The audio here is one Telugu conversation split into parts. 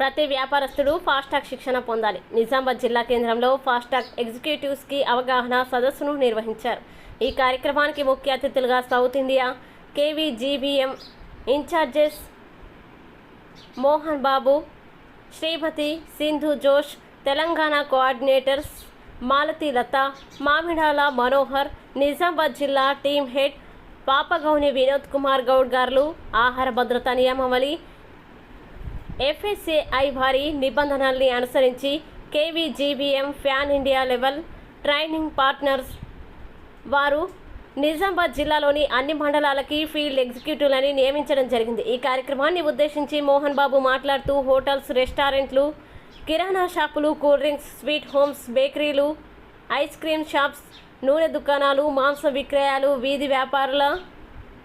ప్రతి వ్యాపారస్తుడు ఫాస్టాగ్ శిక్షణ పొందాలి. నిజామాబాద్ జిల్లా కేంద్రంలో ఫాస్టాగ్ ఎగ్జిక్యూటివ్స్కి అవగాహన సదస్సును నిర్వహించారు. ఈ కార్యక్రమానికి ముఖ్య అతిథులుగా south India KVGBM incharges Mohan Babu, Shrimati Sindhu Josh, Telangana coordinators Malathi Latha, Mamidala Manohar, Nizamabad జిల్లా టీమ్ హెడ్ పాపగౌని వినోద్ కుమార్ గౌడ్ గారు ఆహార భద్రతా నియమావళి FSAI వారి నిబంధనల్ని అనుసరించి KVGBM pan India level training partners వారు నిజామాబాద్ జిల్లాలోని అన్ని మండలాలకి ఫీల్డ్ ఎగ్జిక్యూటివ్లని నియమించడం జరిగింది. ఈ కార్యక్రమాన్ని ఉద్దేశించి మోహన్ బాబు మాట్లాడుతూ హోటల్స్, రెస్టారెంట్లు, కిరాణా షాపులు, కూల్ డ్రింక్స్, స్వీట్ హోమ్స్, బేకరీలు, ఐస్ క్రీమ్ షాప్స్, నూనె దుకాణాలు, మాంసం విక్రయాలు, వీధి వ్యాపారుల,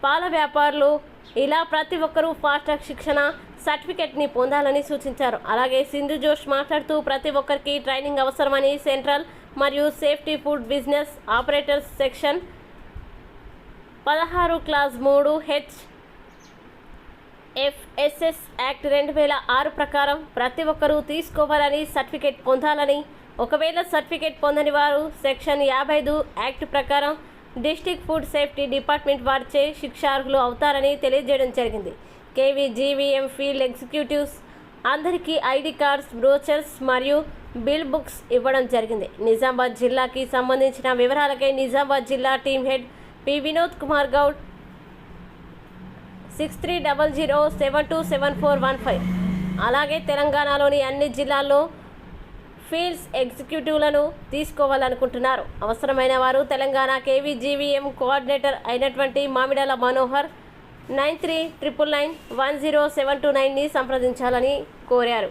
పాల వ్యాపారులు ఇలా ప్రతి ఒక్కరూ ఫాస్టాగ్ శిక్షణ సర్టిఫికెట్ని పొందాలని సూచించారు. అలాగే సింధు జోష్ మాట్లాడుతూ ప్రతి ఒక్కరికి ట్రైనింగ్ అవసరమని సెంట్రల్ మరియు safety food business operators section 16 class 3 FSS act 2006 ప్రకారం ప్రతి ఒక్కరూ తీసుకోవాలని, సర్టిఫికెట్ పొందాలని, ఒకవేళ సర్టిఫికెట్ పొందని వారు సెక్షన్ 55 యాక్ట్ ప్రకారం డిస్ట్రిక్ట్ ఫుడ్ సేఫ్టీ డిపార్ట్మెంట్ వారిచే శిక్షార్హులు అవుతారని తెలియజేయడం జరిగింది. కేవీజీబీఎం ఫీల్డ్ ఎగ్జిక్యూటివ్స్ అందరికీ ఐడి కార్డ్స్, బ్రోచర్స్ మరియు బిల్ బుక్స్ ఇవ్వడం జరిగింది. నిజామాబాద్ జిల్లాకి సంబంధించిన వివరాలకై నిజామాబాద్ జిల్లా team head P Vinod Kumar Goud 6300727415. అలాగే తెలంగాణలోని అన్ని జిల్లాల్లో ఫీల్డ్స్ ఎగ్జిక్యూటివ్లను తీసుకోవాలనుకుంటున్నారు. అవసరమైన వారు తెలంగాణ కేవీజీబీఎం కోఆర్డినేటర్ అయినటువంటి మామిడాల మనోహర్ 9399910729ని సంప్రదించాలని కోరారు.